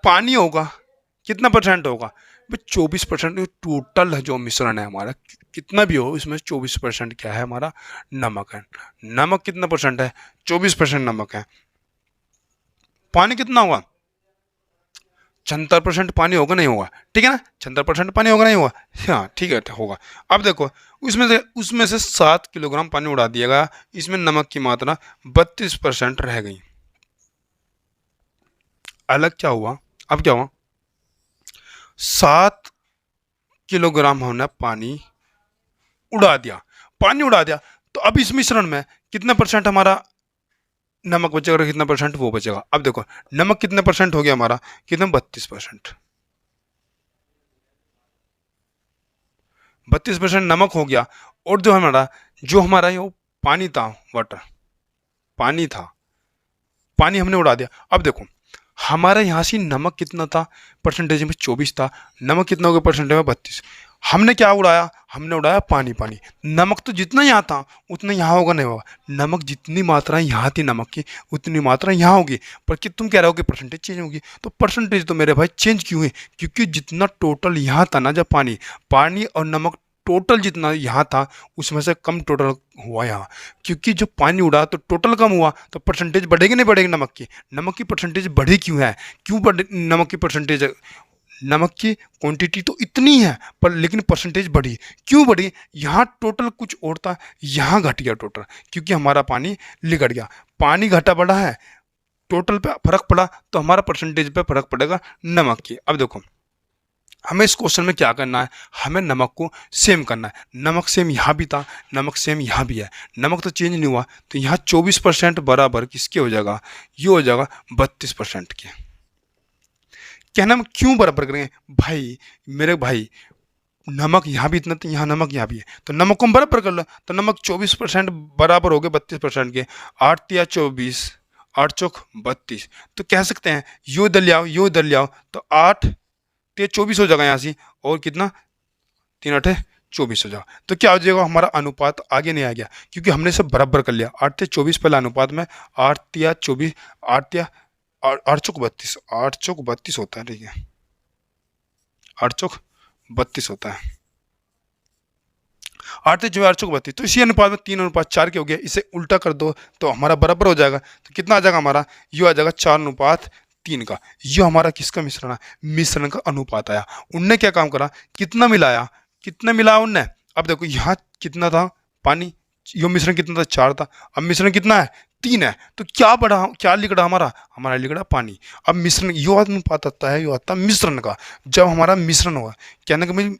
A: पानी होगा कितना परसेंट होगा? भाई 24%। टोटल जो मिश्रण है हमारा कितना भी हो, इसमें 24% क्या है? हमारा नमक है। नमक कितना परसेंट है? 24% नमक है। पानी कितना होगा? 76% पानी होगा, नहीं होगा? ठीक है ना, 76% पानी होगा, नहीं होगा? हाँ ठीक है, होगा। अब देखो उसमें से 7 किलोग्राम पानी उड़ा दिया गया, इसमें नमक की मात्रा 32% रह गई। अलग क्या हुआ? अब क्या हुआ? 7 किलोग्राम हमने पानी उड़ा दिया, तो अब इस मिश्रण में कितना परसेंट हमारा नमक बचेगा और कितना परसेंट वो बचेगा? अब देखो नमक कितने परसेंट हो गया हमारा? कितना? 32%। 32% नमक हो गया, और जो हमारा ये पानी था, वाटर, पानी था, पानी हमने उड़ा दिया। अब देखो हमारा यहाँ से नमक कितना था परसेंटेज में? 24 था। नमक कितना हो गया परसेंटेज में? 32। हमने क्या उड़ाया? हमने उड़ाया पानी। पानी नमक तो जितना यहाँ था उतना यहाँ होगा, नहीं होगा? नमक जितनी मात्रा यहाँ थी नमक की, उतनी मात्रा यहाँ होगी, पर कि तुम कह रहे हो कि परसेंटेज चेंज होगी। तो परसेंटेज तो मेरे भाई चेंज क्यों है? क्योंकि जितना टोटल यहाँ था ना, जब पानी पानी और नमक टोटल जितना यहाँ था उसमें से कम टोटल हुआ यहाँ। क्योंकि जो पानी उड़ा तो टोटल कम हुआ, तो परसेंटेज बढ़ेगी नहीं बढ़ेगी नमक की? नमक की परसेंटेज बढ़ी क्यों है? क्यों बढ़ नमक की परसेंटेज? नमक की क्वांटिटी तो इतनी है पर लेकिन परसेंटेज बढ़ी। क्यों बढ़ी? यहाँ टोटल कुछ और था, यहाँ घट गया टोटल, क्योंकि हमारा पानी लिगड़ गया। पानी घटा बढ़ा है, टोटल पे फर्क पड़ा, तो हमारा परसेंटेज पे फर्क पड़ेगा नमक की। अब देखो हमें इस क्वेश्चन में क्या करना है? हमें नमक को सेम करना है। नमक सेम यहाँ भी था, नमक सेम यहाँ भी है, नमक तो चेंज नहीं हुआ, तो यहाँ 24% बराबर किसके हो जाएगा? ये हो जाएगा 32% के। कहना हम क्यों बराबर करेंगे भाई? मेरे भाई नमक यहाँ भी इतना, तो यहाँ नमक यहाँ भी है, तो नमक को हम बराबर कर लो। तो नमक 24% बराबर हो गए 32% के। 8 या 24, 8 चौक 32। तो कह सकते हैं यो इधर ले आओ, यो इधर ले आओ, तो 8 ते 24 हो जाएगा यहाँ से, और कितना? 3 8 24 हो जाएगा। तो क्या हो जाएगा? हमारा अनुपात आगे नहीं आ गया, क्योंकि हमने सब बराबर कर लिया। 8 ते 24 पहला अनुपात में, 8 या 24, 8 चौक 32 होता है, ठीक है, 8 चौक 32 होता है। 8 ते 24 8 चौक 32, तो इसी अनुपात में 3 अनुपात 4 के हो गया। इसे उल्टा कर दो तो हमारा बराबर हो जाएगा। तो कितना आ जाएगा हमारा? यो आ जाएगा 4 अनुपात 3 का। यो हमारा किसका मिश्रण है? मिश्रण का अनुपात आया। उनने क्या काम करा? कितना मिलाया? कितना मिलाया उनने? अब देखो यहाँ कितना था पानी, यो मिश्रण कितना था? 4 था। अब मिश्रण कितना है? 3 है। तो क्या बढ़ा, क्या लिगड़ा हमारा? हमारा लिगड़ा पानी। अब मिश्रण यो अनुपात आता है, यो आता है मिश्रण का। जब हमारा मिश्रण होगा, कहने का मतलब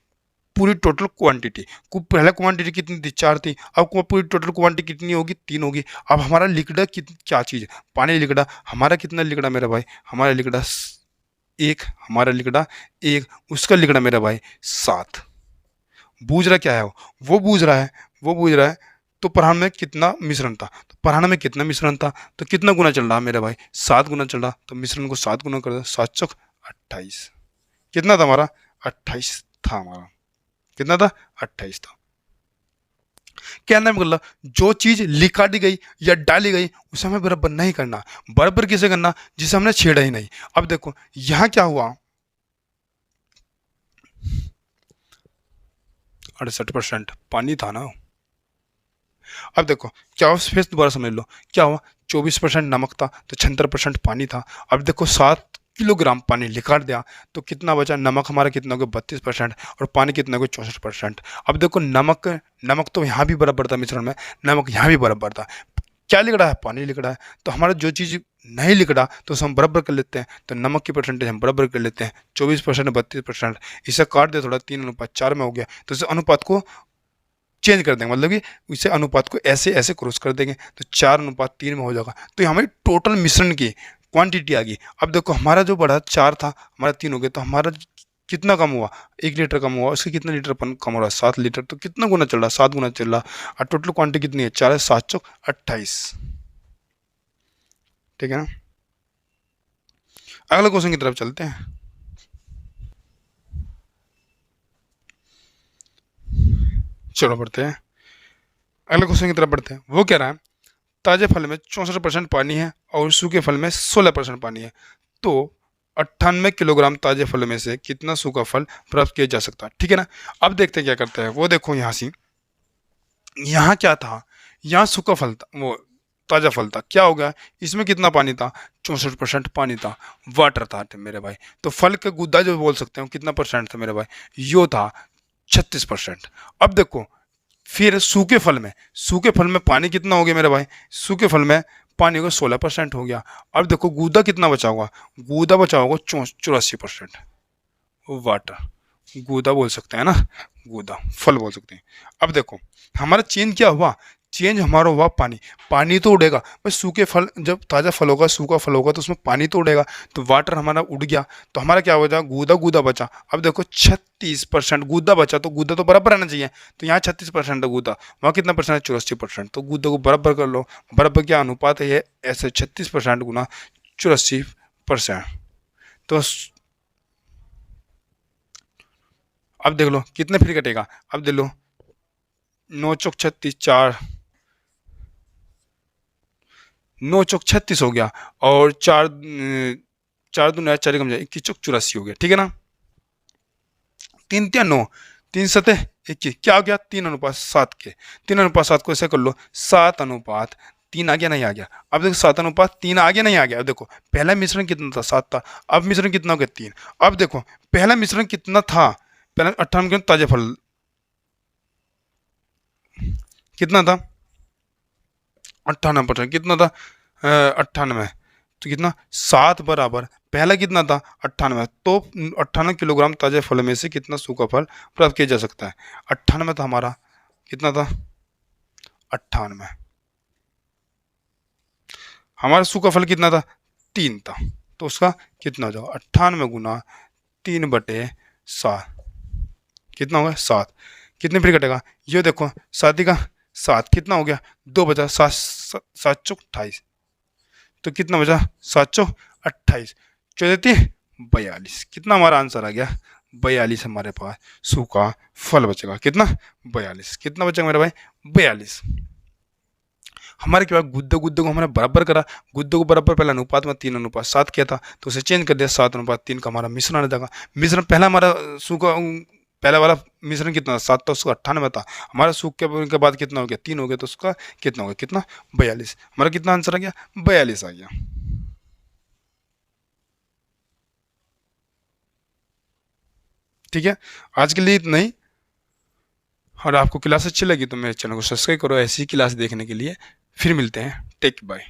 A: पूरी टोटल क्वांटिटी को, पहले क्वांटिटी कितनी थी? 4 थी। अब पूरी टोटल क्वांटिटी कितनी होगी? 3 होगी। अब हमारा लिगड़ा क्या चीज़ है? पानी लिगड़ा। हमारा कितना लिगड़ा मेरा भाई? हमारा लिगड़ा 1, हमारा लिगड़ा 1, उसका लिगड़ा मेरा भाई 7। बूझ रहा क्या है वो बूझ रहा है वो पूछ रहा है तो प्रधान में कितना मिश्रण था, तो प्रधान में कितना मिश्रण था, तो कितना गुना चल रहा मेरे भाई, 7 गुना चल रहा, तो मिश्रण को 7 गुना कर दो, 7 चौक 28। कितना था हमारा, 28 था हमारा, कितना था, 28 था। कहने का मतलब जो चीज लिखा दी गई या डाली गई उसे हमें बराबर नहीं करना, बराबर किसे करना, जिसे हमने छेड़ा ही नहीं। अब देखो यहां क्या हुआ, 68% पानी था ना। अब देखो क्या हुआ, फिर दोबारा समझ लो क्या हुआ, 24% नमक था तो 76% पानी था। अब देखो 7 किलोग्राम पानी निकाल दिया तो कितना बचा, नमक हमारा कितना हो गया 32% और पानी कितना हो गया 64%। अब देखो नमक नमक तो यहाँ भी बराबर था मिश्रण में, नमक यहाँ भी बराबर था, क्या लिख रहा है, पानी लिख रहा है। तो हमारा जो चीज़ नहीं लिख रहा तो उसे हम बराबर कर लेते हैं, तो नमक की परसेंटेज हम बराबर कर लेते हैं, 24% 32%। इसे काट दे थोड़ा, 3:4 में हो गया, तो इस अनुपात को चेंज कर देंगे, मतलब कि इसे अनुपात को ऐसे ऐसे क्रॉस कर देंगे तो 4:3 में हो जाएगा। तो ये हमारी टोटल मिश्रण की क्वांटिटी आ गई। अब देखो हमारा जो बढ़ा 4 था, हमारा 3 हो गया, तो हमारा कितना कम हुआ, 1 लीटर कम हुआ, उसके कितना लीटर कम हो रहा है, 7 लीटर। तो कितना गुना चल रहा है, 7 गुना चल रहा। और टोटल क्वांटिटी कितनी है, 4 है 7 चौक 28। ठीक है ना, अगले क्वेश्चन की तरफ चलते हैं। चलो बढ़ते हैं, अगले क्वेश्चन की तरफ बढ़ते हैं। वो कह रहा है ताजे फल में 64% पानी है और सूखे फल में 16% पानी है, तो 98 किलोग्राम ताजे फल में से कितना सूखा फल प्राप्त किया जा सकता है। ठीक है ना, अब देखते हैं क्या करते हैं। वो देखो यहाँ से, यहाँ क्या था, यहाँ सूखा फल था, वो ताजा फल था, क्या हो गया, इसमें कितना पानी था, 64% पानी था, वाटर था मेरे भाई। तो फल का गुद्दा जो बोल सकते हो कितना परसेंट था मेरे भाई, यो था 36%। अब देखो फिर सूखे फल में पानी कितना हो गया मेरे भाई, सूखे फल में पानी को 16% हो गया। अब देखो गूदा कितना बचा होगा, गूदा बचा होगा 84%, वाटर, गूदा बोल सकते हैं ना, गूदा फल बोल सकते हैं। अब देखो हमारा चेंज क्या हुआ, चेंज हमारा हुआ पानी, पानी तो उड़ेगा भाई, सूखे फल जब ताज़ा फल होगा सूखा फल होगा तो उसमें पानी तो उड़ेगा, तो वाटर हमारा उड़ गया, तो हमारा क्या हो जाएगा, गूदा गूदा बचा। अब देखो 36% गूदा बचा, तो गूदा तो बराबर रहना चाहिए, तो यहाँ 36% है गूदा, वहाँ कितना परसेंट है 84%, तो गूदा को बराबर कर लो, बराबर क्या अनुपात है ये, ऐसे 36% गुना 84%। तो अब देख लो कितने फिर कटेगा, अब देख लो 9 चौक 36, 4 9 चौक 36 हो गया, और 4 दूना 4 कम जाए, 21 चौक 84 हो गया। ठीक है ना, 3 3 9, 3 7 21, क्या हो गया, 3:7 के, 3:7 को ऐसे कर लो, 7:3 आ गया नहीं आ गया। अब देखो 7:3 आ गया नहीं आ गया। अब देखो पहला मिश्रण कितना था, 7 था, अब मिश्रण कितना हो गया, 3। अब देखो पहला मिश्रण कितना था, पहला 58 के ताजे फल कितना था, 98%, कितना था 98, तो कितना 7 बराबर पहला कितना था 98, तो 98 किलोग्राम ताजे फल में से कितना सूखा फल प्राप्त किया जा सकता है। 98 था हमारा, कितना था 98, हमारा सूखा फल कितना था 3 था, तो उसका कितना हो जाएगा 98 गुना 3/7, कितना होगा 7, कितने फिर कटेगा, ये देखो 7 का 7 कितना हो गया, 2 बचा, 7 7 चौक 28, तो कितना बचा 7 चौक 28, 42, कितना हमारा आंसर आ गया 42, हमारे पास सूखा फल बचेगा, कितना 42, कितना बचेगा मेरे भाई 42। हमारे क्या गुद्दे गुद्दे को हमने बराबर करा, गुद्दे को बराबर पहले अनुपात में 3:7 किया था, तो उसे चेंज कर दिया, 7:3 का हमारा मिश्रण आ जाएगा। मिश्रण पहला हमारा सूखा पहला वाला मिश्रण कितना था 7 था, उसका 98 था, हमारा सूख के बाद कितना हो गया 3 हो गया, तो उसका कितना हो गया, कितना 42, हमारा कितना आंसर आ गया 42 आ गया। ठीक है, आज के लिए इतना ही, और आपको क्लास अच्छी लगी तो मेरे चैनल को सब्सक्राइब करो ऐसी क्लास देखने के लिए। फिर मिलते हैं, टेक बाय।